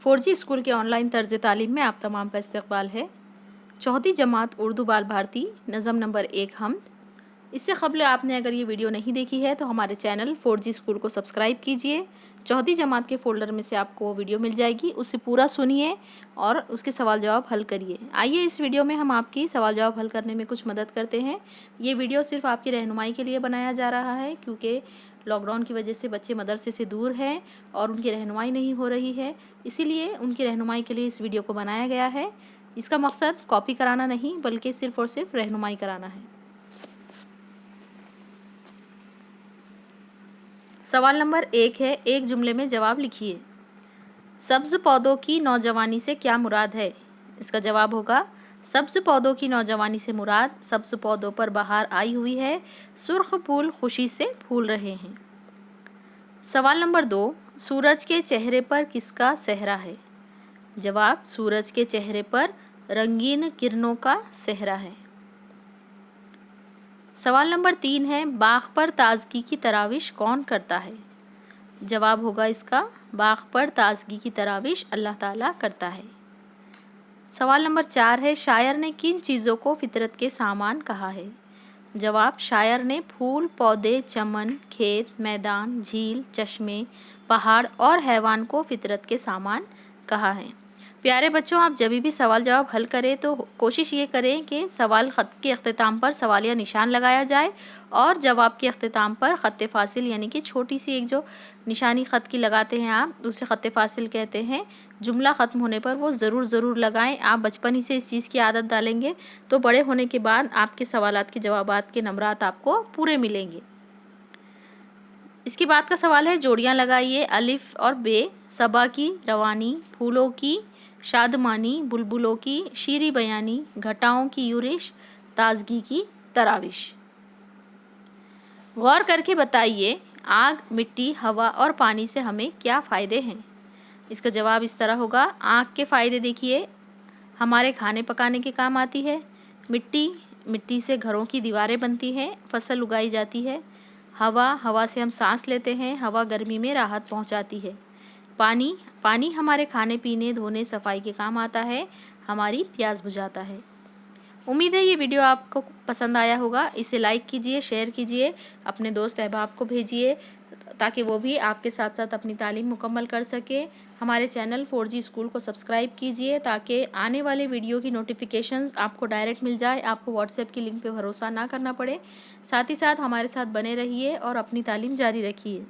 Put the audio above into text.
4G school के online तर्ज तालीम में आप तमाम का इस्तकबाल है। चौथी जमात उर्दू बाल भारती नज़म नंबर 1 हमद। इससे क़ब्ल आपने अगर ये वीडियो नहीं देखी है तो हमारे चैनल 4G स्कूल को सब्सक्राइब कीजिए। चौथी जमात के फ़ोल्डर में से आपको वो वीडियो मिल जाएगी, उसे पूरा सुनिए और उसके सवाल जवाब हल करिए। आइए इस वीडियो में हम आपकी सवाल जवाब हल करने में कुछ मदद करते हैं। ये वीडियो सिर्फ आपकी रहनुमाई के लिए बनाया जा रहा है, क्योंकि लॉकडाउन की वजह से बच्चे मदरसे से दूर हैं और उनकी रहनुमाई नहीं हो रही है, इसीलिए उनकी रहनुमाई के लिए इस वीडियो को बनाया गया है। इसका मकसद कॉपी कराना नहीं बल्कि सिर्फ़ और सिर्फ रहनुमाई कराना है। सवाल नंबर 1 है, एक जुमले में जवाब लिखिए। सब्ज़ पौधों की नौजवानी से क्या मुराद है? इसका जवाब होगा, सब्ज़ पौधों की नौजवानी से मुराद सब्ज़ पौधों पर बहार आई हुई है, सुर्ख फूल खुशी से फूल रहे हैं। सवाल नंबर 2, सूरज के चेहरे पर किसका सेहरा है? जवाब, सूरज के चेहरे पर रंगीन किरणों का सेहरा है। सवाल नंबर 3 है, बाग़ पर ताज़गी की तराविश कौन करता है? जवाब होगा इसका, बाग़ पर ताज़गी की तराविश अल्लाह ताला करता है। सवाल नंबर 4 है, शायर ने किन चीज़ों को फितरत के सामान कहा है? जवाब, शायर ने फूल, पौधे, चमन, खेत, मैदान, झील, चश्मे, पहाड़ और हैवान को फितरत के सामान कहा है। प्यारे बच्चों, आप जब भी सवाल जवाब हल करें तो कोशिश ये करें कि सवाल ख़त के अख्तिताम पर सवालिया निशान लगाया जाए और जवाब के अख्तिताम पर ख़त फासिल यानी कि छोटी सी एक जो निशानी ख़त की लगाते हैं आप, उसे ख़त फासिल कहते हैं। जुमला ख़त्म होने पर वो ज़रूर लगाएं। आप बचपन ही से इस चीज़ की आदत डालेंगे तो बड़े होने के बाद आपके सवालात के जवाबात के नंबरात आपको पूरे मिलेंगे। इसके बाद का सवाल है, जोड़ियाँ लगाइए। अलिफ और बे, सबा की रवानी, फूलों की शादमानी, बुलबुलों की शीरी बयानी, घटाओं की यूरिश, ताजगी की तराविश। गौर करके बताइए, आग, मिट्टी, हवा और पानी से हमें क्या फ़ायदे हैं? इसका जवाब इस तरह होगा, आग के फ़ायदे देखिए, हमारे खाने पकाने के काम आती है। मिट्टी से घरों की दीवारें बनती हैं, फसल उगाई जाती है। हवा से हम सांस लेते हैं, हवा गर्मी में राहत पहुंचाती है। पानी हमारे खाने पीने, धोने, सफाई के काम आता है, हमारी प्यास बुझाता है। उम्मीद है ये वीडियो आपको पसंद आया होगा। इसे लाइक कीजिए, शेयर कीजिए, अपने दोस्त अहबाब को भेजिए ताकि वो भी आपके साथ साथ अपनी तालीम मुकम्मल कर सके। हमारे चैनल 4G स्कूल को सब्सक्राइब कीजिए ताकि आने वाले वीडियो की नोटिफिकेशंस आपको डायरेक्ट मिल जाए, आपको व्हाट्सएप की लिंक पे भरोसा ना करना पड़े। साथ ही साथ हमारे साथ बने रहिए और अपनी तालीम जारी रखिए।